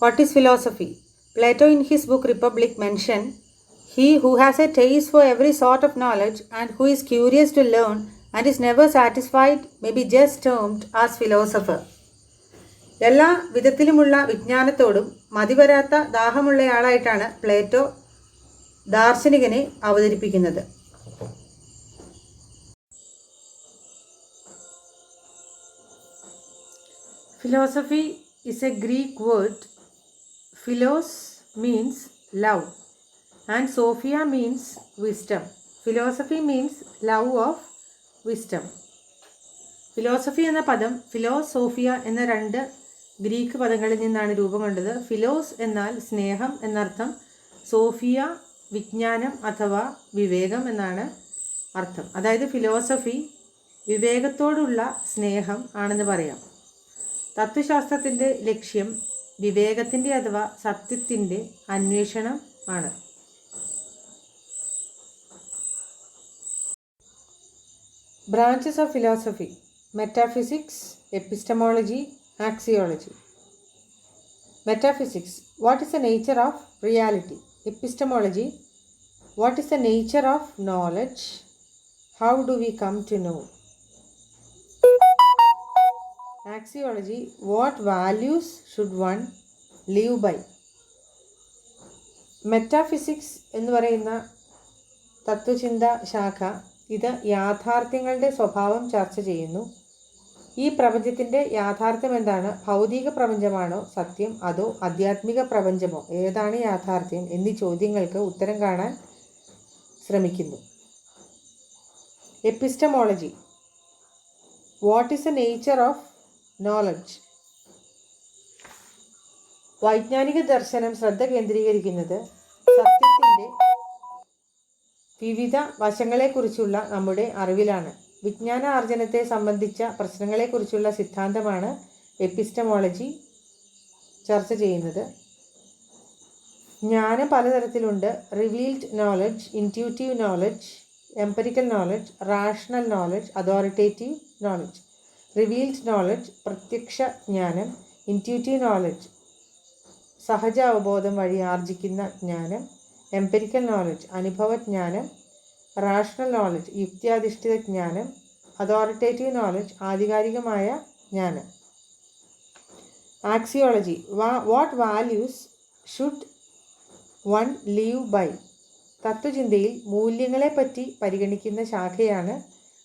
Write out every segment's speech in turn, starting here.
What is philosophy? Plato in his book Republic mentioned, "He who has a taste for every sort of knowledge and who is curious to learn and is never satisfied may be just termed as philosopher." എല്ലാ വിധത്തിലുമുള്ള വിജ്ഞാനത്തോടും മതിവരാത്ത ദാഹമുള്ളയാളായിട്ടാണ് Plato ദാർശനികനെ അവതരിപ്പിക്കുന്നത്. Philosophy is a Greek word. Philos means love and Sophia means wisdom. Philosophy means love of wisdom. Philosophy എന്ന പദം ഫിലോസോഫിയ എന്ന രണ്ട് Greek പദങ്ങളിൽ നിന്നാണ് രൂപം കൊണ്ടത്. ഫിലോസ് എന്നാൽ സ്നേഹം എന്നർത്ഥം, സോഫിയ വിജ്ഞാനം അഥവാ വിവേകം എന്നാണ് അർത്ഥം. അതായത് ഫിലോസഫി വിവേകത്തോടുള്ള സ്നേഹം ആണെന്ന് പറയാം. തത്വശാസ്ത്രത്തിൻ്റെ ലക്ഷ്യം വിവേകത്തിൻ്റെ അഥവാ സത്യത്തിൻ്റെ അന്വേഷണം ആണ്. Branches of philosophy: Metaphysics, Epistemology, Axiology. Metaphysics: what is the nature of reality? Epistemology: what is the nature of knowledge? How do we come to know? Axiology: what values should one live by? Metaphysics എന്ന് പറയുന്ന തത്വചിന്ത ശാഖ ഇത് യാഥാർത്ഥ്യങ്ങളുടെ സ്വഭാവം ചർച്ച ചെയ്യുന്നു. ഈ പ്രപഞ്ചത്തിൻ്റെ യാഥാർത്ഥ്യം എന്താണ്? ഭൗതിക പ്രപഞ്ചമാണോ സത്യം, അതോ ആധ്യാത്മിക പ്രപഞ്ചമോ? ഏതാണ് യാഥാർത്ഥ്യം എന്നീ ചോദ്യങ്ങൾക്ക് ഉത്തരം കാണാൻ ശ്രമിക്കുന്നു. Epistemology: what is the nature of knowledge? വൈജ്ഞാനിക ദർശനം ശ്രദ്ധ കേന്ദ്രീകരിക്കുന്നത് സത്യത്തിൻ്റെ വിവിധ വശങ്ങളെക്കുറിച്ചുള്ള നമ്മുടെ അറിവിലാണ്. വിജ്ഞാന ആർജനത്തെ സംബന്ധിച്ച പ്രശ്നങ്ങളെക്കുറിച്ചുള്ള സിദ്ധാന്തമാണ് എപ്പിസ്റ്റമോളജി ചർച്ച ചെയ്യുന്നത്. ജ്ഞാനം പലതരത്തിലുണ്ട്. Revealed knowledge, intuitive knowledge, empirical knowledge, rational knowledge, authoritative knowledge. Revealed knowledge പ്രത്യക്ഷ ജ്ഞാനം, ഇൻറ്റ്യൂട്ടീവ് നോളജ് സഹജ അവബോധം വഴി ആർജിക്കുന്ന ജ്ഞാനം, എംപെരിക്കൽ നോളജ് അനുഭവജ്ഞാനം, റാഷണൽ നോളജ് യുക്തിയാധിഷ്ഠിത ജ്ഞാനം, അതോറിറ്റേറ്റീവ് നോളജ് ആധികാരികമായ ജ്ഞാനം. Axiology: what values should one live by? തത്വചിന്തയിൽ മൂല്യങ്ങളെപ്പറ്റി പരിഗണിക്കുന്ന ശാഖയാണ്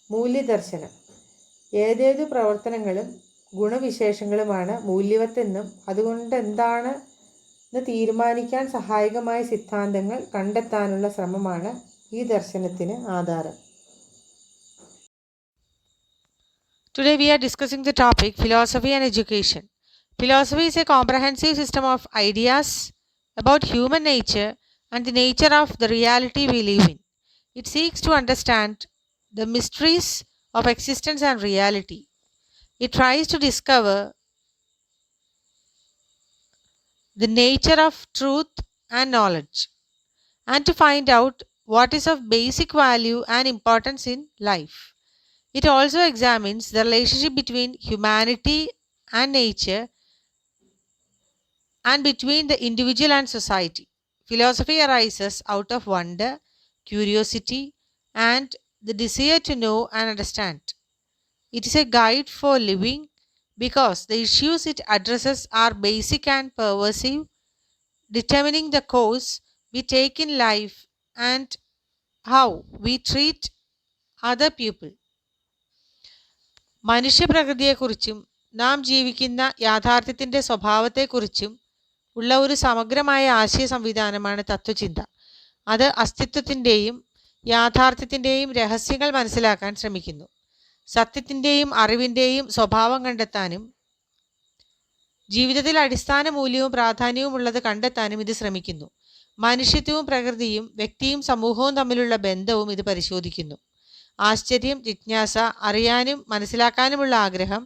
മൂല്യദർശനം. ഏതേതു പ്രവർത്തനങ്ങളും ഗുണവിശേഷങ്ങളുമാണ് മൂല്യവത്തെന്നും അതുകൊണ്ട് എന്താണ് തീരുമാനിക്കാൻ സഹായകമായ സിദ്ധാന്തങ്ങൾ കണ്ടെത്താനുള്ള ശ്രമമാണ് ഈ ദർശനത്തിന് ആധാരം. Today we are discussing the topic philosophy and education. Philosophy is a comprehensive system of ideas about human nature and the nature of the reality we live in. It seeks to understand the mysteries of existence and reality. It tries to discover the nature of truth and knowledge, and to find out what is of basic value and importance in life. It also examines the relationship between humanity and nature and between the individual and society. Philosophy arises out of wonder, curiosity, and the desire to know and understand. It is a guide for living because the issues it addresses are basic and pervasive, determining the course we take in life and how we treat other people. മനുഷ്യപ്രകൃതിയെക്കുറിച്ചും നാം ജീവിക്കുന്ന യാഥാർത്ഥ്യത്തിൻ്റെ സ്വഭാവത്തെക്കുറിച്ചും ഉള്ള ഒരു സമഗ്രമായ ആശയ സംവിധാനമാണ് തത്വചിന്ത. അത് അസ്തിത്വത്തിൻ്റെയും യാഥാർത്ഥ്യത്തിൻ്റെയും രഹസ്യങ്ങൾ മനസ്സിലാക്കാൻ ശ്രമിക്കുന്നു. സത്യത്തിൻ്റെയും അറിവിൻ്റെയും സ്വഭാവം കണ്ടെത്താനും ജീവിതത്തിൽ അടിസ്ഥാന മൂല്യവും പ്രാധാന്യവും ഉള്ളത് കണ്ടെത്താനും ഇത് ശ്രമിക്കുന്നു. മനുഷ്യത്വവും പ്രകൃതിയും വ്യക്തിയും സമൂഹവും തമ്മിലുള്ള ബന്ധവും ഇത് പരിശോധിക്കുന്നു. ആശ്ചര്യം, ജിജ്ഞാസ, അറിയാനും മനസ്സിലാക്കാനുമുള്ള ആഗ്രഹം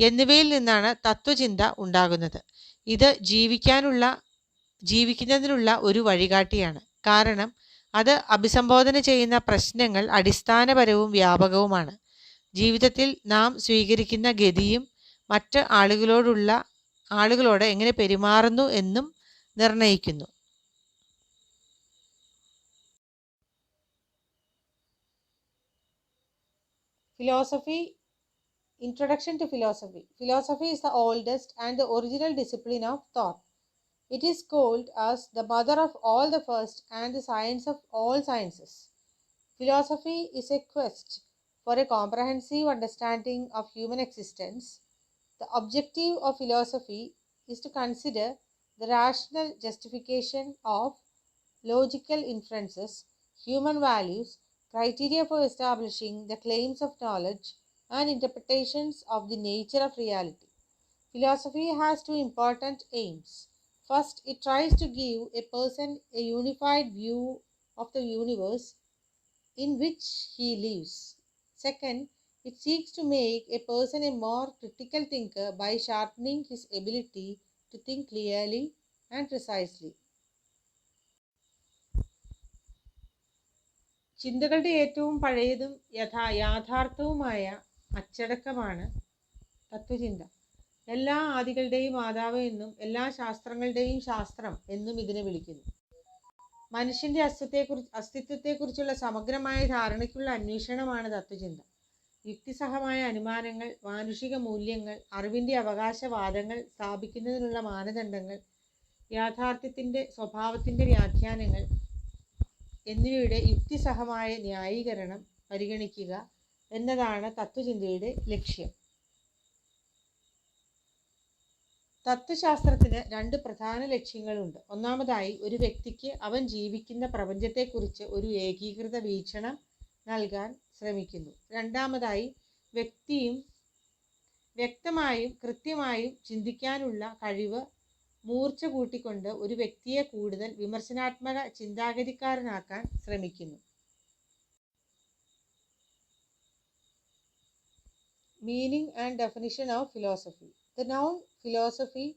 എന്നിവയിൽ നിന്നാണ് തത്വചിന്ത ഉണ്ടാകുന്നത്. ഇത് ജീവിക്കുന്നതിനുള്ള ഒരു വഴികാട്ടിയാണ്. കാരണം അത് അഭിസംബോധന ചെയ്യുന്ന പ്രശ്നങ്ങൾ അടിസ്ഥാനപരവും വ്യാപകവുമാണ്. ജീവിതത്തിൽ നാം സ്വീകരിക്കുന്ന ഗതിയും മറ്റ് ആളുകളോടുള്ള ആളുകളോട് എങ്ങനെ പെരുമാറുന്നു എന്നും നിർണയിക്കുന്നു. Philosophy. Introduction to philosophy. Philosophy is the oldest and the original discipline of thought. It is called as the mother of all the first and the science of all sciences. Philosophy is a quest for a comprehensive understanding of human existence. The objective of philosophy is to consider the rational justification of logical inferences, human values, criteria for establishing the claims of knowledge, and interpretations of the nature of reality. Philosophy has two important aims. First, it tries to give a person a unified view of the universe in which he lives. Second, it seeks to make a person a more critical thinker by sharpening his ability to think clearly and precisely. ചിന്തകളുടെ ഏറ്റവും പഴയതും യാഥാർത്ഥവുമായ അച്ചടക്കമാണ് തത്വചിന്ത. എല്ലാ ആദികളുടെയും മാതാവ് എന്നും എല്ലാ ശാസ്ത്രങ്ങളുടെയും ശാസ്ത്രം എന്നും ഇതിനെ വിളിക്കുന്നു. മനുഷ്യന്റെ അസ്തിത്വത്തെക്കുറിച്ചുള്ള സമഗ്രമായ ധാരണയ്ക്കുള്ള അന്വേഷണമാണ് തത്വചിന്ത. യുക്തിസഹമായ അനുമാനങ്ങൾ, മാനുഷിക മൂല്യങ്ങൾ, അറിവിന്റെ അവകാശവാദങ്ങൾ സ്ഥാപിക്കുന്നതിനുള്ള മാനദണ്ഡങ്ങൾ, യാഥാർത്ഥ്യത്തിന്റെ സ്വഭാവത്തിന്റെ വ്യാഖ്യാനങ്ങൾ എന്നിവയുടെ യുക്തിസഹമായ ന്യായീകരണം പരിഗണിക്കുക എന്നതാണ് തത്വചിന്തയുടെ ലക്ഷ്യം. തത്വശാസ്ത്രത്തിന് രണ്ട് പ്രധാന ലക്ഷ്യങ്ങളുണ്ട്. ഒന്നാമതായി, ഒരു വ്യക്തിക്ക് അവൻ ജീവിക്കുന്ന പ്രപഞ്ചത്തെക്കുറിച്ച് ഒരു ഏകീകൃത വീക്ഷണം നൽകാൻ ശ്രമിക്കുന്നു. രണ്ടാമതായി, വ്യക്തമായും കൃത്യമായും ചിന്തിക്കാനുള്ള കഴിവ് മൂർച്ച കൂട്ടിക്കൊണ്ട് ഒരു വ്യക്തിയെ കൂടുതൽ വിമർശനാത്മക ചിന്താഗതിക്കാരനാക്കാൻ ശ്രമിക്കുന്നു. Meaning and definition of philosophy. The noun philosophy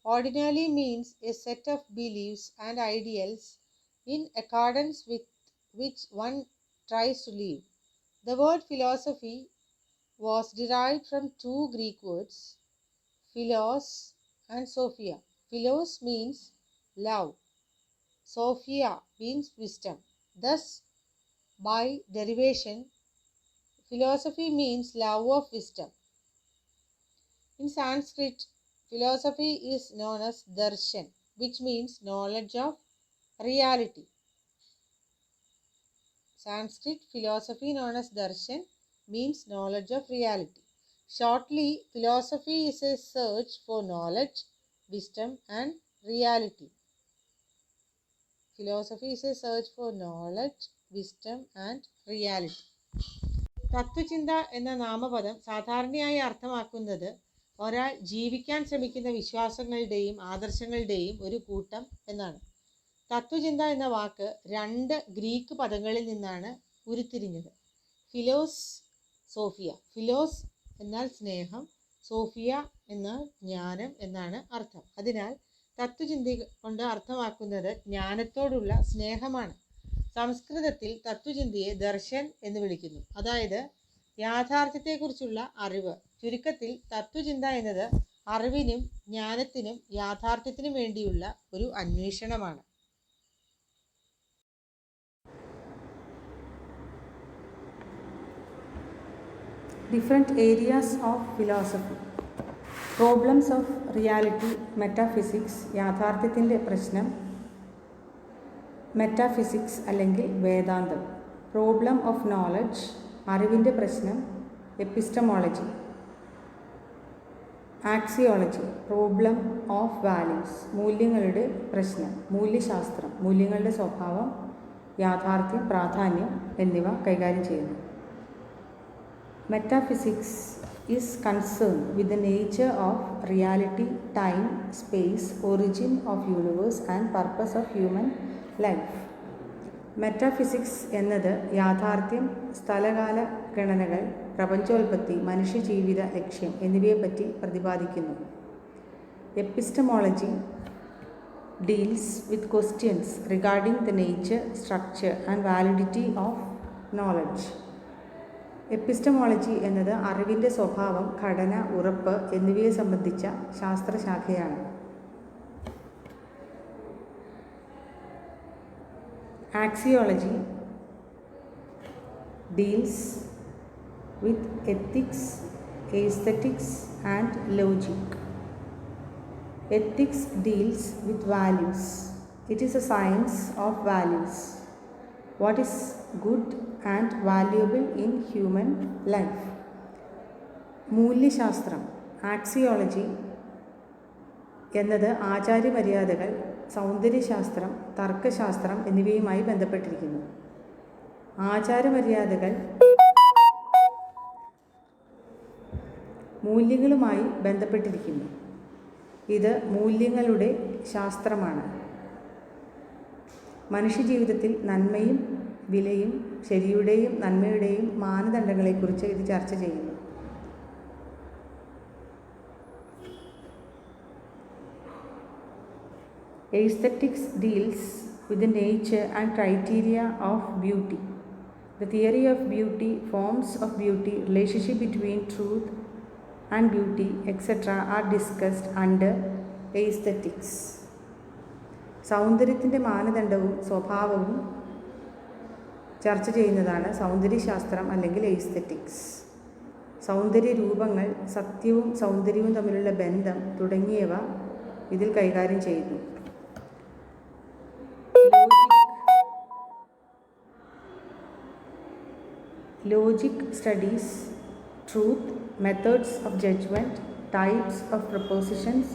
ordinarily means a set of beliefs and ideals in accordance with which one tries to live. The word philosophy was derived from two Greek words, philos and sophia. Philos means love, sophia means wisdom. Thus, by derivation, philosophy means love of wisdom. In Sanskrit, philosophy is known as darshan, which means knowledge of reality. Sanskrit philosophy known as darshan means knowledge of reality. Shortly, philosophy is a search for knowledge, wisdom and reality. Philosophy is a search for knowledge, wisdom and reality. തത്വചിന്ത എന്ന നാമപദം സാധാരണയായി അർത്ഥമാക്കുന്നത് ഒരാൾ ജീവിക്കാൻ ശ്രമിക്കുന്ന വിശ്വാസങ്ങളുടെയും ആദർശങ്ങളുടെയും ഒരു കൂട്ടം എന്നാണ്. തത്വചിന്ത എന്ന വാക്ക് രണ്ട് ഗ്രീക്ക് പദങ്ങളിൽ നിന്നാണ് ഉരുത്തിരിഞ്ഞത്. ഫിലോസ്, സോഫിയ. ഫിലോസ് എന്നാൽ സ്നേഹം, സോഫിയ എന്നാൽ ജ്ഞാനം എന്നാണ് അർത്ഥം. അതിനാൽ തത്വചിന്ത കൊണ്ട് അർത്ഥമാക്കുന്നത് ജ്ഞാനത്തോടുള്ള സ്നേഹമാണ്. സംസ്കൃതത്തിൽ തത്വചിന്തയെ ദർശൻ എന്ന് വിളിക്കുന്നു, അതായത് യാഥാർത്ഥ്യത്തെക്കുറിച്ചുള്ള അറിവ്. ചുരുക്കത്തിൽ തത്വചിന്ത എന്നത് അറിവിനും ജ്ഞാനത്തിനും യാഥാർത്ഥ്യത്തിനും വേണ്ടിയുള്ള ഒരു അന്വേഷണമാണ്. Different areas of philosophy. Problems of reality, metaphysics, യാഥാർത്ഥ്യത്തിൻ്റെ പ്രശ്നം, മെറ്റാഫിസിക്സ് അല്ലെങ്കിൽ വേദാന്തം. പ്രോബ്ലം ഓഫ് നോളജ്, അറിവിൻ്റെ പ്രശ്നം, epistemology. Axiology, problem of values, മൂല്യങ്ങളുടെ പ്രശ്നം, മൂല്യശാസ്ത്രം, മൂല്യങ്ങളുടെ സ്വഭാവം, യാഥാർത്ഥ്യം, പ്രാധാന്യം എന്നിവ കൈകാര്യം ചെയ്യുന്നു. Metaphysics is concerned with the nature of reality, time, space, origin of universe and purpose of human life. Metaphysics എന്നത് യാഥാർത്ഥ്യം, സ്ഥലകാല ഗണനകൾ, പ്രപഞ്ചോൽപത്തി, മനുഷ്യജീവിത ലക്ഷ്യം എന്നിവയെപ്പറ്റി പ്രതിപാദിക്കുന്നു. Epistemology deals with questions regarding the nature, structure and validity of knowledge. Epistemology എന്നത് അറിവിൻ്റെ സ്വഭാവം, ഘടന, ഉറപ്പ് എന്നിവയെ സംബന്ധിച്ച ശാസ്ത്രശാഖയാണ്. Axiology deals with ethics, aesthetics and logic. Ethics deals with values. It is a science of values. What is good and valuable in human life? മൂല്യശാസ്ത്രം axiology എന്നത് ആചാര്യമര്യാദകൾ, സൗന്ദര്യശാസ്ത്രം, തർക്കശാസ്ത്രം എന്നിവയുമായി ബന്ധപ്പെട്ടിരിക്കുന്നു. ആചാരമര്യാദകൾ മൂല്യങ്ങളുമായി ബന്ധപ്പെട്ടിരിക്കുന്നു. ഇത് മൂല്യങ്ങളുടെ ശാസ്ത്രമാണ്. മനുഷ്യജീവിതത്തിൽ നന്മയും വിലയും ശരിയുടെയും നന്മയുടെയും മാനദണ്ഡങ്ങളെക്കുറിച്ച് ഇത് ചർച്ച ചെയ്യുന്നു. Aesthetics deals with the nature and criteria of beauty. The theory of beauty, forms of beauty, relationship between truth and beauty, etc. are discussed under aesthetics. സൗന്ദര്യത്തിൻ്റെ മാനദണ്ഡവും സ്വഭാവവും ചർച്ച ചെയ്യുന്നതാണ് സൗന്ദര്യശാസ്ത്രം അല്ലെങ്കിൽ എസ്തെറ്റിക്സ്. സൗന്ദര്യ രൂപങ്ങൾ, സത്യവും സൗന്ദര്യവും തമ്മിലുള്ള ബന്ധം തുടങ്ങിയവ ഇതിൽ കൈകാര്യം ചെയ്യുന്നു. Logic studies truth, methods of judgment, types of propositions,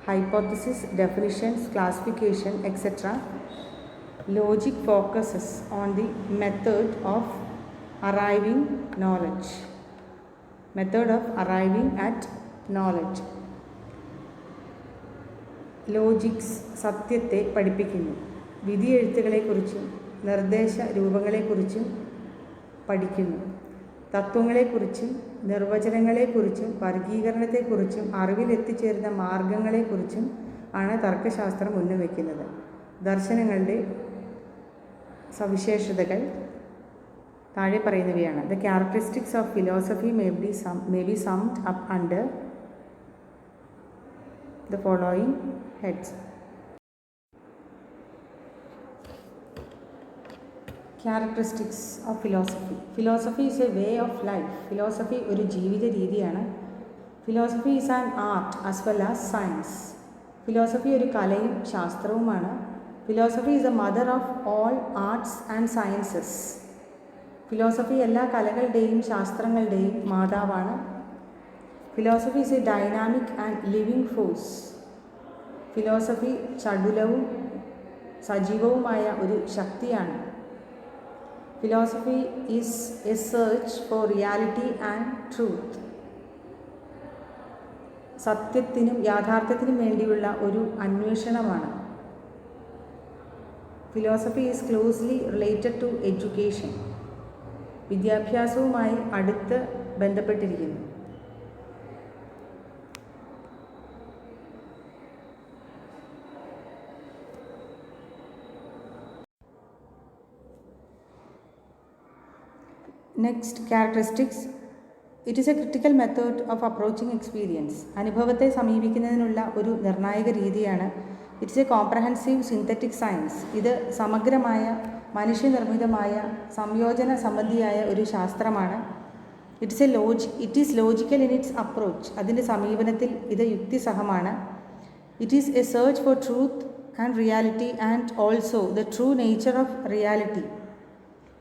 hypothesis, definitions, classification, etc. Logic focuses on the method of arriving knowledge. Method of arriving at knowledge. Logix സത്യത്തെ പഠിപ്പിക്കുന്നു. വിധിയെഴുത്തുകളെക്കുറിച്ചും നിർദ്ദേശ രൂപങ്ങളെക്കുറിച്ചും പഠിക്കുന്നു. തത്വങ്ങളെക്കുറിച്ചും നിർവചനങ്ങളെക്കുറിച്ചും വർഗീകരണത്തെക്കുറിച്ചും അറിവിലെത്തിച്ചേരുന്ന മാർഗങ്ങളെക്കുറിച്ചും ആണ് തർക്കശാസ്ത്രം മുൻവയ്ക്കുന്നത്. ദർശനങ്ങളുടെ സവിശേഷതകൾ താഴെ പറയുന്നവയാണ്. The characteristics of philosophy may be summed up under the following heads. Characteristics of philosophy. Philosophy is a way of life. Philosophy ഒരു ജീവിത രീതിയാണ്. Philosophy is an art as well as science. Philosophy ഒരു കലയും ശാസ്ത്രവുമാണ്. Philosophy is the mother of all arts and sciences. Philosophy എല്ലാ കലകളുടെയും ശാസ്ത്രങ്ങളുടെയും മാതാവാണ്. Philosophy is a dynamic and living force. Philosophy ചടുലവും സജീവവുമായ ഒരു ശക്തിയാണ്. Philosophy is a search for reality and truth. സത്യത്തിനും യാഥാർത്ഥ്യത്തിനും വേണ്ടിയുള്ള ഒരു അന്വേഷണമാണ്. Philosophy is closely related to education. വിദ്യാഭ്യാസവുമായി അടുത്ത് ബന്ധപ്പെട്ടിരിക്കുന്നു. Next, characteristics. It is a critical method of approaching experience. അനുഭവത്തെ സമീപിക്കുന്നതിനുള്ള ഒരു നിർണായക രീതിയാണ്. It's a comprehensive synthetic science. ഇത് സമഗ്രമായ മനുഷ്യനിർമ്മിതമായ സംയോജന സംബന്ധിയായ ഒരു ശാസ്ത്രമാണ്. It is logical in its approach. അതിൻ്റെ സമീപനത്തിൽ ഇത് യുക്തിസഹമാണ്. It is a search for truth and reality and also the true nature of reality.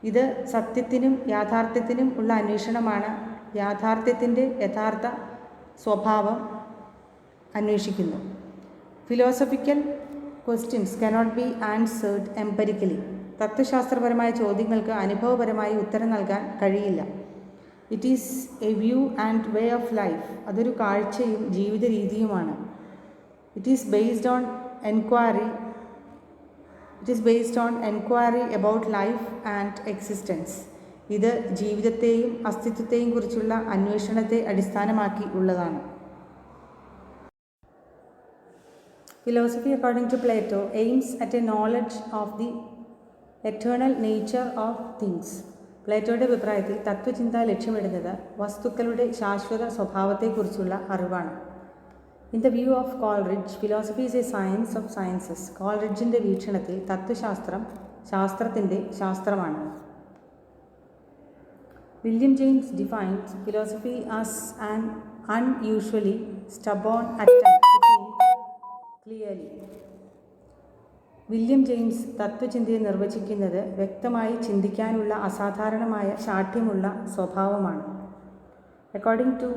ഇത് സത്യത്തിനും യാഥാർത്ഥ്യത്തിനും ഉള്ള അന്വേഷണമാണ്. യാഥാർത്ഥ്യത്തിൻ്റെ യഥാർത്ഥ സ്വഭാവം അന്വേഷിക്കുന്നു. Philosophical questions cannot be answered empirically. തത്വശാസ്ത്രപരമായ ചോദ്യങ്ങൾക്ക് അനുഭവപരമായി ഉത്തരം നൽകാൻ കഴിയില്ല. It is a view and way of life. അതൊരു കാഴ്ചയും ജീവിത രീതിയുമാണ്. It is based on enquiry. It is based on enquiry about life and existence. ഇത് ജീവിതത്തെയും അസ്തിത്വത്തെയും കുറിച്ചുള്ള അന്വേഷണത്തെ അടിസ്ഥാനമാക്കി ഉള്ളതാണ്. Philosophy, according to Plato, aims at a knowledge of the eternal nature of things. പ്ലേറ്റോയുടെ അഭിപ്രായത്തിൽ തത്വചിന്ത ലക്ഷ്യമിടുന്നത് വസ്തുക്കളുടെ ശാശ്വത സ്വഭാവത്തെക്കുറിച്ചുള്ള അറിവാണ്. In the view of Coleridge, philosophy is a science of sciences. കോൾറിഡ്ജിൻ്റെ വീക്ഷണത്തിൽ തത്വശാസ്ത്രം ശാസ്ത്രത്തിൻ്റെ ശാസ്ത്രമാണ്. William James defines philosophy as an unusually stubborn attempt to think clearly. William James തത്വചിന്തയെ നിർവചിക്കുന്നത് വ്യക്തമായി ചിന്തിക്കാനുള്ള അസാധാരണമായ ശാഠ്യമുള്ള സ്വഭാവമാണ്. According to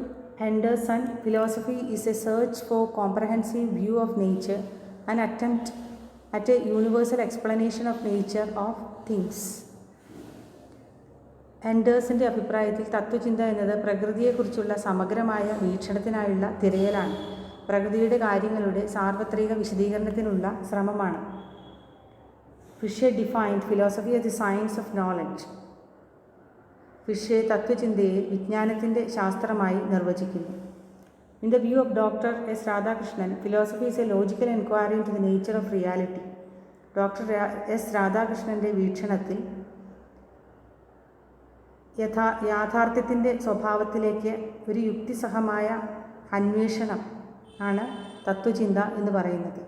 Henderson, philosophy is a search for comprehensive view of nature, an attempt at a universal explanation of nature of things. ഹെൻഡേഴ്സിൻ്റെ അഭിപ്രായത്തിൽ തത്വചിന്ത എന്നത് പ്രകൃതിയെക്കുറിച്ചുള്ള സമഗ്രമായ വീക്ഷണത്തിനായുള്ള തിരയലാണ്, പ്രകൃതിയുടെ കാര്യങ്ങളുടെ സാർവത്രിക വിശദീകരണത്തിനുള്ള ശ്രമമാണ്. Fichte defined philosophy as the science of knowledge. Fichte തത്വചിന്തയെ വിജ്ഞാനത്തിൻ്റെ ശാസ്ത്രമായി നിർവചിക്കുന്നു. In the view of doctor S Radhakrishnan, philosophy is a logical enquiry into the nature of reality. Doctor S രാധാകൃഷ്ണൻ്റെ വീക്ഷണത്തിൽ യാഥാർത്ഥ്യത്തിൻ്റെ സ്വഭാവത്തിലേക്ക് ഒരു യുക്തിസഹമായ അന്വേഷണം ആണ് തത്വചിന്ത എന്ന് പറയുന്നത്.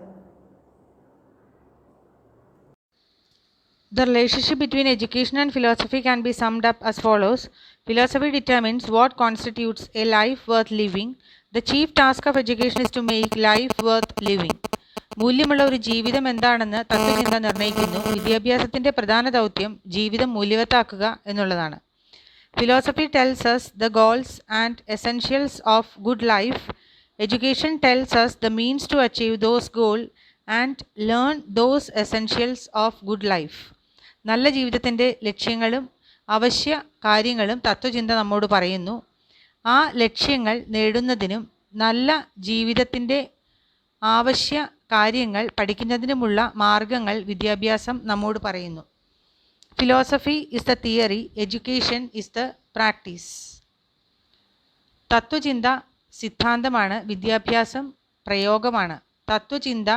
The relationship between education and philosophy can be summed up as follows. Philosophy determines what constitutes a life worth living. The chief task of education is to make life worth living. മൂല്യമുള്ള ഒരു ജീവിതം എന്താണെന്ന് തത്വചിന്ത നിർണ്ണയിക്കുന്നു. വിദ്യാഭ്യാസത്തിൻ്റെ പ്രധാന ദൗത്യം ജീവിതം മൂല്യവത്താക്കുക എന്നുള്ളതാണ്. Philosophy tells us the goals and essentials of good life. Education tells us the means to achieve those goals and learn those essentials of good life. നല്ല ജീവിതത്തിൻ്റെ ലക്ഷ്യങ്ങളും അവശ്യ കാര്യങ്ങളും തത്വചിന്ത നമ്മോട് പറയുന്നു. ആ ലക്ഷ്യങ്ങൾ നേടുന്നതിനും നല്ല ജീവിതത്തിൻ്റെ ആവശ്യ കാര്യങ്ങൾ പഠിക്കുന്നതിനുമുള്ള മാർഗങ്ങൾ വിദ്യാഭ്യാസം നമ്മോട് പറയുന്നു. Philosophy is the theory, education is the practice. തത്വചിന്ത സിദ്ധാന്തമാണ്, വിദ്യാഭ്യാസം പ്രയോഗമാണ്. തത്വചിന്ത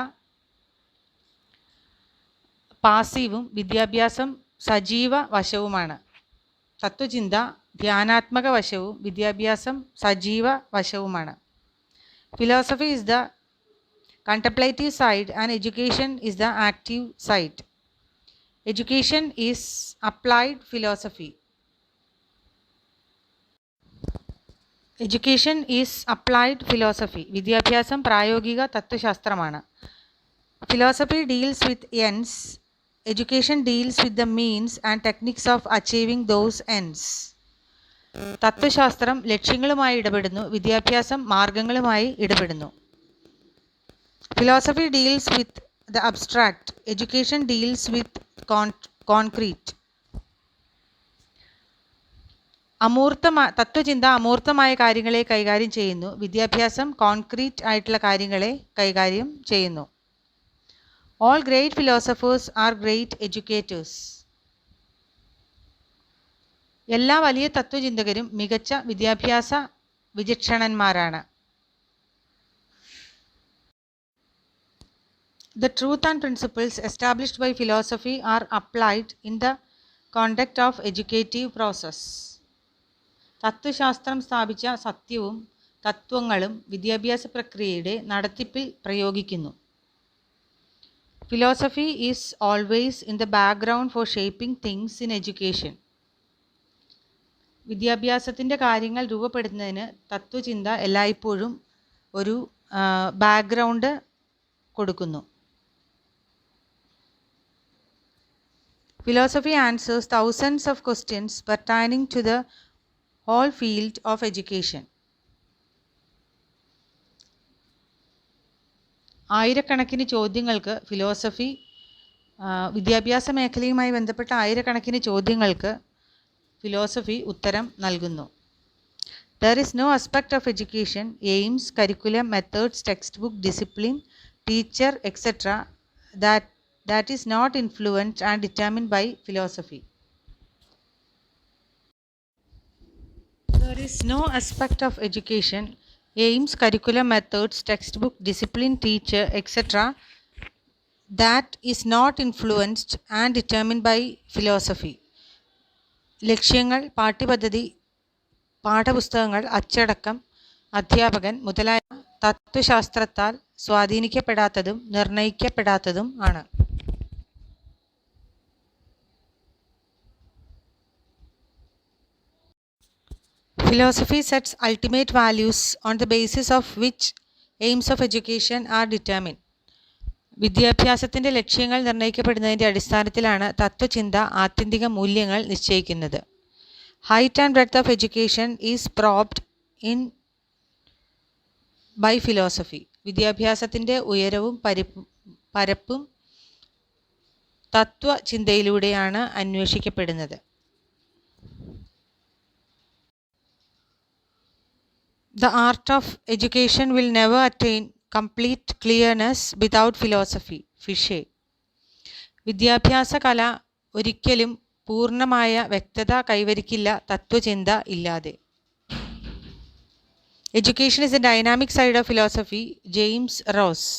പാസീവും വിദ്യാഭ്യാസം സജീവ വശവുമാണ്. തത്വചിന്ത ധ്യാനാത്മക വശവും വിദ്യാഭ്യാസം സജീവ വശവുമാണ്. Philosophy is the contemplative side and education is the active side. Education is applied philosophy. Education is applied philosophy. വിദ്യാഭ്യാസം പ്രായോഗിക തത്വശാസ്ത്രമാണ്. Philosophy deals with ends. Education deals with the means and techniques of achieving those ends. തത്വശാസ്ത്രം ലക്ഷ്യങ്ങളുമായി ഇടപെടുന്നു, വിദ്യാഭ്യാസം മാർഗങ്ങളുമായി ഇടപെടുന്നു. Philosophy deals with the abstract. Education deals with concrete. തത്വചിന്ത അമൂർത്തമായ കാര്യങ്ങളെ കൈകാര്യം ചെയ്യുന്നു, വിദ്യാഭ്യാസം concrete ആയിട്ടുള്ള കാര്യങ്ങളെ കൈകാര്യം ചെയ്യുന്നു. All great philosophers are great educators. എല്ലാ വലിയ തത്വചിന്തകരും മികച്ച വിദ്യാഭ്യാസ വിചക്ഷണന്മാരാണ്. The truth and principles established by philosophy are applied in the conduct of educative process. തത്വശാസ്ത്രം സ്ഥാപിച്ച സത്യവും തത്വങ്ങളും വിദ്യാഭ്യാസ പ്രക്രിയയുടെ നടത്തിപ്പിൽ പ്രയോഗിക്കുന്നു. Philosophy is always in the background for shaping things in education. വിദ്യാഭ്യാസത്തിൻ്റെ കാര്യങ്ങൾ രൂപപ്പെടുത്തുന്നതിന് തത്വചിന്ത എല്ലായ്പ്പോഴും ഒരു ബാക്ക്ഗ്രൗണ്ട് കൊടുക്കുന്നു. Philosophy answers thousands of questions pertaining to the whole field of education. ആയിരക്കണക്കിന് ചോദ്യങ്ങൾക്ക് ഫിലോസഫി വിദ്യാഭ്യാസ മേഖലയുമായി ബന്ധപ്പെട്ട ആയിരക്കണക്കിന് ചോദ്യങ്ങൾക്ക് ഫിലോസഫി ഉത്തരം നൽകുന്നു. There is no aspect of education, aims, curriculum, methods, textbook, discipline, teacher, etc. that is not influenced and determined by philosophy. There is no aspect of education, aims, curriculum, methods, textbook, discipline, teacher, etc. that is not influenced and determined by philosophy. ലക്ഷ്യങ്ങൾ, പാഠ്യപദ്ധതി, പാഠപുസ്തകങ്ങൾ, അച്ചടക്കം, അധ്യാപകൻ മുതലായ തത്വശാസ്ത്രത്താൽ സ്വാധീനിക്കപ്പെടാത്തതും നിർണയിക്കപ്പെടാത്തതും ആണ്. Philosophy sets ultimate values on the basis of which aims of education are determined. വിദ്യാഭ്യാസത്തിൻ്റെ ലക്ഷ്യങ്ങൾ നിർണ്ണയിക്കപ്പെടുന്നതിൻ്റെ അടിസ്ഥാനത്തിലാണ് തത്വചിന്ത ആത്യന്തിക മൂല്യങ്ങൾ നിശ്ചയിക്കുന്നത്. Height and breadth of education is probed in by philosophy. വിദ്യാഭ്യാസത്തിൻ്റെ ഉയരവും പരപ്പും തത്വചിന്തയിലൂടെയാണ് അന്വേഷിക്കപ്പെടുന്നത്. The art of education will never attain complete clearness without philosophy. ഫിഷെ. വിദ്യാഭ്യാസ കല ഒരിക്കലും പൂർണ്ണമായ വ്യക്തത കൈവരിക്കില്ല തത്വചിന്ത ഇല്ലാതെ. Education is a dynamic side of philosophy. James rose.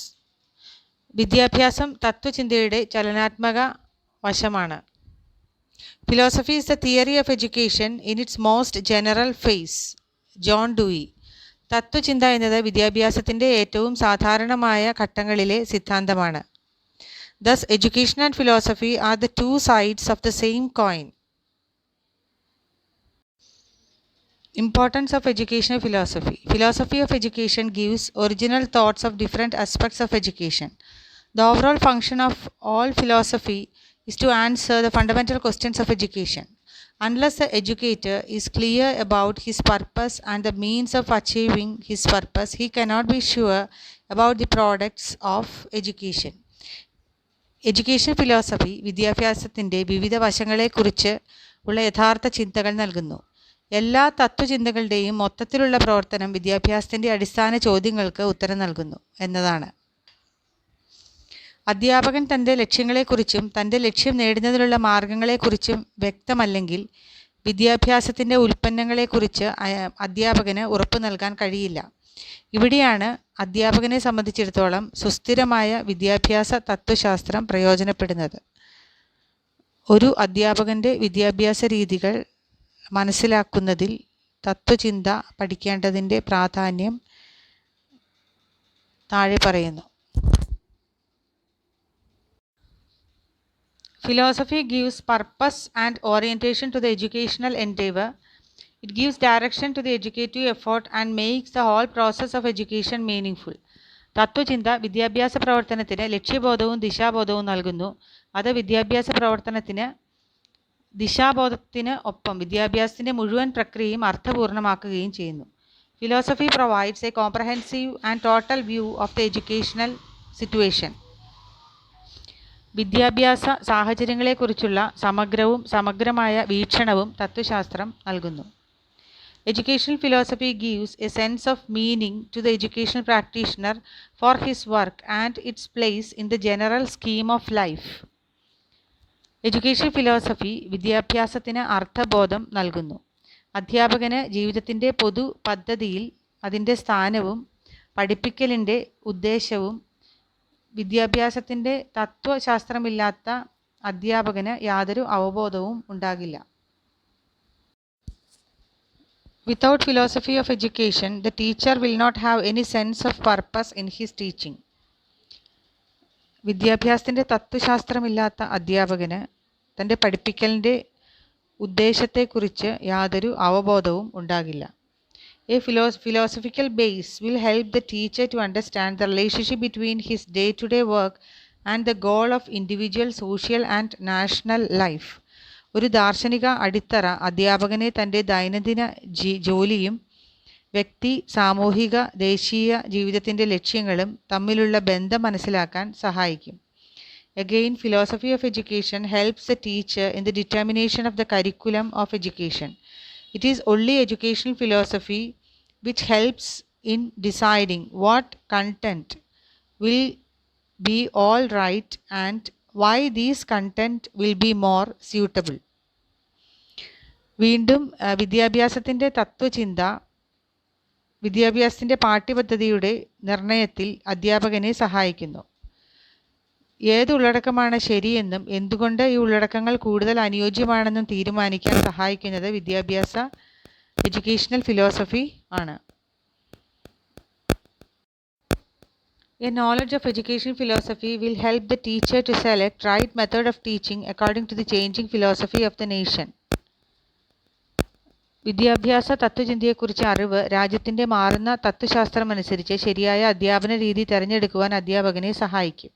വിദ്യാഭ്യാസം തത്വചിന്തയുടെ ചലനാത്മക വശമാണ്. Philosophy is the theory of education in its most general phase. John Dewey. തത്വചിന്ത എന്നത് വിദ്യാഭ്യാസത്തിൻ്റെ ഏറ്റവും സാധാരണമായ ഘട്ടങ്ങളിലെ സിദ്ധാന്തമാണ്. Thus, education and philosophy are the two sides of the same coin. Importance of educational philosophy. Philosophy of education gives original thoughts of different aspects of education. The overall function of all philosophy is to answer the fundamental questions of education. Unless the educator is clear about his purpose and the means of achieving his purpose, he cannot be sure about the products of education. Education philosophy വിദ്യാഭ്യാസത്തിൻ്റെ വിവിധ വശങ്ങളെക്കുറിച്ച് ഉള്ള യഥാർത്ഥ ചിന്തകൾ നൽകുന്നു. എല്ലാ തത്വചിന്തകളുടെയും മൊത്തത്തിലുള്ള പ്രവർത്തനം വിദ്യാഭ്യാസത്തിൻ്റെ അടിസ്ഥാന ചോദ്യങ്ങൾക്ക് ഉത്തരം നൽകുന്നു എന്നതാണ്. അധ്യാപകൻ തൻ്റെ ലക്ഷ്യങ്ങളെക്കുറിച്ചും തൻ്റെ ലക്ഷ്യം നേടുന്നതിനുള്ള മാർഗങ്ങളെക്കുറിച്ചും വ്യക്തമല്ലെങ്കിൽ വിദ്യാഭ്യാസത്തിൻ്റെ ഉൽപ്പന്നങ്ങളെക്കുറിച്ച് അധ്യാപകന് ഉറപ്പ് നൽകാൻ കഴിയില്ല. ഇവിടെയാണ് അധ്യാപകനെ സംബന്ധിച്ചിടത്തോളം സുസ്ഥിരമായ വിദ്യാഭ്യാസ തത്വശാസ്ത്രം പ്രയോജനപ്പെടുന്നത്. ഒരു അധ്യാപകൻ്റെ വിദ്യാഭ്യാസ രീതികൾ മനസ്സിലാക്കുന്നതിൽ തത്വചിന്ത പഠിക്കേണ്ടതിൻ്റെ പ്രാധാന്യം താഴെ പറയുന്നു. Philosophy gives purpose and orientation to the educational endeavor. It gives direction to the educative effort and makes the whole process of education meaningful. തത്വചിന്ത വിദ്യാഭ്യാസ പ്രവർത്തനത്തിന് ലക്ഷ്യബോധവും ദിശാബോധവും നൽകുന്നു. അത് വിദ്യാഭ്യാസ പ്രവർത്തനത്തിന് ദിശാബോധത്തിന് ഒപ്പം വിദ്യാഭ്യാസത്തിൻ്റെ മുഴുവൻ പ്രക്രിയയും അർത്ഥപൂർണ്ണമാക്കുകയും ചെയ്യുന്നു. Philosophy provides a comprehensive and total view of the educational situation. വിദ്യാഭ്യാസ സാഹചര്യങ്ങളെക്കുറിച്ചുള്ള സമഗ്രമായ വീക്ഷണവും തത്വശാസ്ത്രം നൽകുന്നു. Educational philosophy gives a sense of meaning to the educational practitioner for his work and its place in the general scheme of life. Educational philosophy വിദ്യാഭ്യാസത്തിന് അർത്ഥബോധം നൽകുന്നു. അധ്യാപകന് ജീവിതത്തിൻ്റെ പൊതു പദ്ധതിയിൽ അതിൻ്റെ സ്ഥാനവും പഠിപ്പിക്കലിൻ്റെ ഉദ്ദേശവും വിദ്യാഭ്യാസത്തിൻ്റെ തത്വശാസ്ത്രമില്ലാത്ത അധ്യാപകന് യാതൊരു അവബോധവും ഉണ്ടാകില്ല. Without philosophy of education, the teacher will not have any sense of purpose in his teaching. വിദ്യാഭ്യാസത്തിൻ്റെ തത്വശാസ്ത്രമില്ലാത്ത അധ്യാപകന് തൻ്റെ പഠിപ്പിക്കലിൻ്റെ ഉദ്ദേശത്തെക്കുറിച്ച് യാതൊരു അവബോധവും ഉണ്ടാകില്ല. A philosophical base will help the teacher to understand the relationship between his day-to-day work and the goal of individual, social and national life. ഒരു ദാർശനിക അടിത്തറ അധ്യാപകനെ തൻ്റെ ദൈനംദിന ജോലിയും വ്യക്തി, സാമൂഹിക, ദേശീയ ജീവിതത്തിൻ്റെ ലക്ഷ്യങ്ങളും തമ്മിലുള്ള ബന്ധം മനസ്സിലാക്കാൻ സഹായിക്കും. Again, philosophy of education helps the teacher in the determination of the curriculum of education. It is only educational philosophy which helps in deciding what content will be all right and why these content will be more suitable. വീണ്ടും വിദ്യാഭ്യാസത്തിൻ്റെ തത്വചിന്ത വിദ്യാഭ്യാസത്തിൻ്റെ പാഠ്യപദ്ധതിയുടെ നിർണയത്തിൽ അധ്യാപകനെ സഹായിക്കുന്നു. ഏത് ഉള്ളടക്കമാണ് ശരിയെന്നും എന്തുകൊണ്ട് ഈ ഉള്ളടക്കങ്ങൾ കൂടുതൽ അനുയോജ്യമാണെന്നും തീരുമാനിക്കാൻ സഹായിക്കുന്നത് വിദ്യാഭ്യാസ എഡ്യൂക്കേഷണൽ ഫിലോസഫി ആണ്. A knowledge of education philosophy will help the teacher to select right method of teaching according to the changing philosophy of the nation. വിദ്യാഭ്യാസ തത്വചിന്തയെക്കുറിച്ച് അറിവ് രാജ്യത്തിൻ്റെ മാറുന്ന തത്വശാസ്ത്രമനുസരിച്ച് ശരിയായ അധ്യാപന രീതി തിരഞ്ഞെടുക്കുവാൻ അധ്യാപകനെ സഹായിക്കും.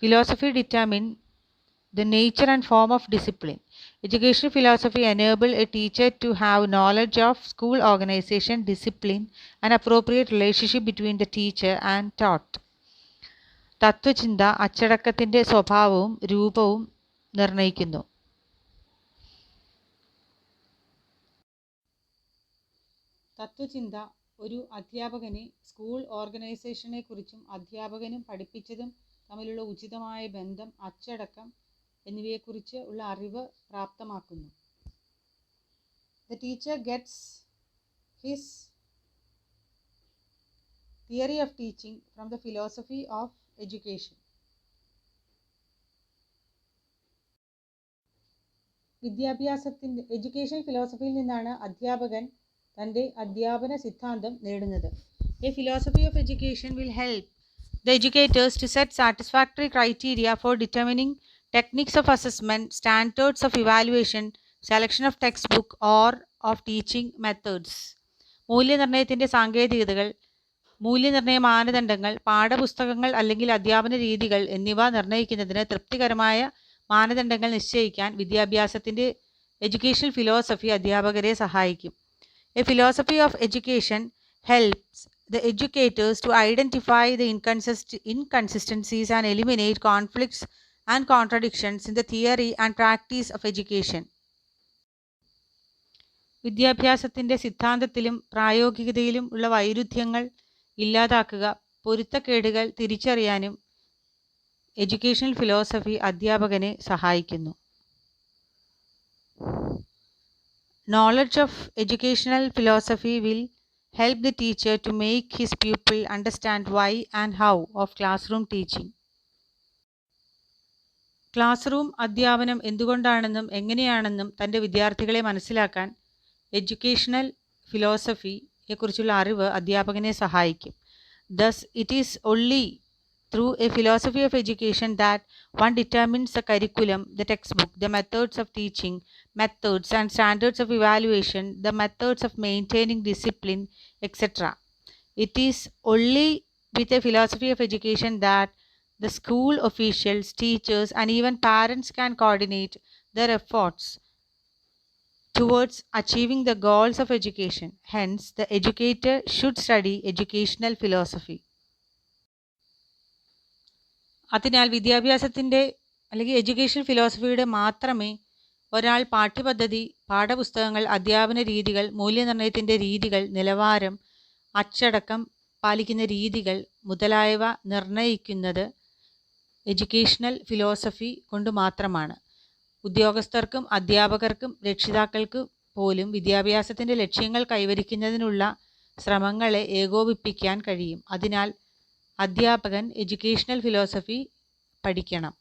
Philosophy determine the nature and form of discipline. Educational philosophy enable a teacher to have knowledge of school organization, discipline, and appropriate relationship between the teacher and taught. തത്വചിന്ത അച്ചടക്കത്തിൻ്റെ സ്വഭാവവും രൂപവും നിർണ്ണയിക്കുന്നു. തത്വചിന്ത ഒരു അധ്യാപകനെ സ്കൂൾ ഓർഗനൈസേഷനെ കുറിച്ചും അധ്യാപകനും പഠിപ്പിച്ചതും തമ്മിലുള്ള ഉചിതമായ ബന്ധം, അച്ചടക്കം എന്നിവയെക്കുറിച്ച് ഉള്ള അറിവ് പ്രാപ്തമാക്കുന്നു. The teacher gets his theory of teaching from the philosophy of education. വിദ്യാഭ്യാസത്തിൻ്റെ എഡ്യൂക്കേഷൻ ഫിലോസഫിയിൽ നിന്നാണ് അധ്യാപകൻ തൻ്റെ അധ്യാപന സിദ്ധാന്തം നേടുന്നത്. A philosophy of education will help the educators to set satisfactory criteria for determining techniques of assessment, standards of evaluation, selection of textbook or of teaching methods. മൂല്യനിർണ്ണയത്തിൻ്റെ സാങ്കേതികതകൾ, മൂല്യനിർണ്ണയ മാനദണ്ഡങ്ങൾ, പാഠപുസ്തകങ്ങൾ അല്ലെങ്കിൽ അധ്യാപന രീതികൾ എന്നിവ നിർണ്ണയിക്കുന്നതിന് തൃപ്തികരമായ മാനദണ്ഡങ്ങൾ നിശ്ചയിക്കാൻ വിദ്യാഭ്യാസത്തിൻ്റെ എഡ്യൂക്കേഷണൽ ഫിലോസഫി അധ്യാപകരെ സഹായിക്കും. A philosophy of education helps the educators to identify the inconsistencies and eliminate conflicts and contradictions in the theory and practice of education. വിദ്യാഭ്യാസത്തിൻ്റെ സിദ്ധാന്തത്തിലും പ്രായോഗികതയിലും ഉള്ള വൈരുദ്ധ്യങ്ങൾ ഇല്ലാതാക്കുക, പൊരുത്തക്കേടുകൾ തിരിച്ചറിയാനും എഡ്യൂക്കേഷണൽ ഫിലോസഫി അധ്യാപകനെ സഹായിക്കുന്നു. Knowledge of educational philosophy will help the teacher to make his pupil understand why and how of classroom teaching. Class room അധ്യാപനം എന്തുകൊണ്ടാണെന്നും എങ്ങനെയാണെന്നും തൻ്റെ വിദ്യാർത്ഥികളെ മനസ്സിലാക്കാൻ എഡ്യൂക്കേഷണൽ ഫിലോസഫിയെക്കുറിച്ചുള്ള അറിവ് അധ്യാപകനെ സഹായിക്കും. Thus, it is only through a philosophy of education that one determines the curriculum, the textbook, the methods of teaching, methods and standards of evaluation, the methods of maintaining discipline, etc. It is only with a philosophy of education that the school officials, teachers, and even parents can coordinate their efforts towards achieving the goals of education. Hence, the educator should study educational philosophy. അതിനാൽ വിദ്യാഭ്യാസത്തിൻ്റെ അല്ലെങ്കിൽ education ഫിലോസഫിയുടെ മാത്രമേ ഒരാൾ പാഠ്യപദ്ധതി, പാഠപുസ്തകങ്ങൾ, അധ്യാപന രീതികൾ, മൂല്യനിർണ്ണയത്തിൻ്റെ രീതികൾ, നിലവാരം, അച്ചടക്കം പാലിക്കുന്ന രീതികൾ മുതലായവ നിർണ്ണയിക്കുന്നത് എഡ്യൂക്കേഷണൽ ഫിലോസഫി കൊണ്ട് മാത്രമാണ്. ഉദ്യോഗസ്ഥർക്കും അധ്യാപകർക്കും രക്ഷിതാക്കൾക്ക് പോലും വിദ്യാഭ്യാസത്തിൻ്റെ ലക്ഷ്യങ്ങൾ കൈവരിക്കുന്നതിനുള്ള ശ്രമങ്ങളെ ഏകോപിപ്പിക്കാൻ കഴിയും. അതിനാൽ അധ്യാപകൻ എഡ്യൂക്കേഷണൽ ഫിലോസഫി പഠിക്കണം.